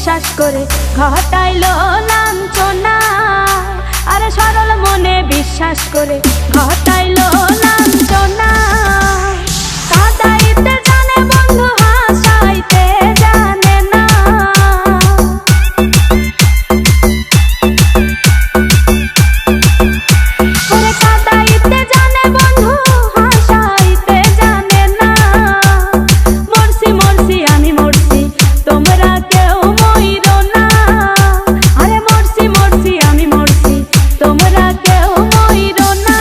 বিশ্বাস করে ঘটাইলো লাঞ্ছনা। আরে সরল মনে বিশ্বাস করে ঘটাইলো লাঞ্ছনা। কাঁদাইতে জানে বন্ধু হাসাইতে জানে না। ওরে কাঁদাইতে জানে বন্ধু হাসাইতে জানে না। মরছি মরছি আমি মরছি তোমরা কেউ মইরো না। আরে মরছি মরছি আমি মরছি তোমরা কেউ মইরো না।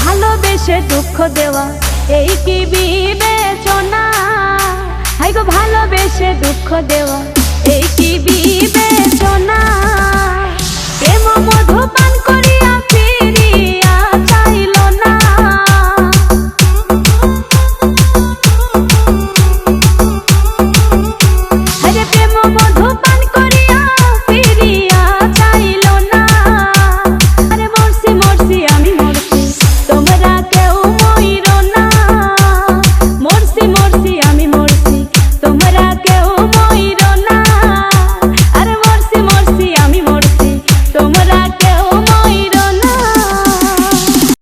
ভালোবেসে দুঃখ দেওয়া এই কি বিবেচনা? হাই গো ভালোবেসে দুঃখ দেওয়া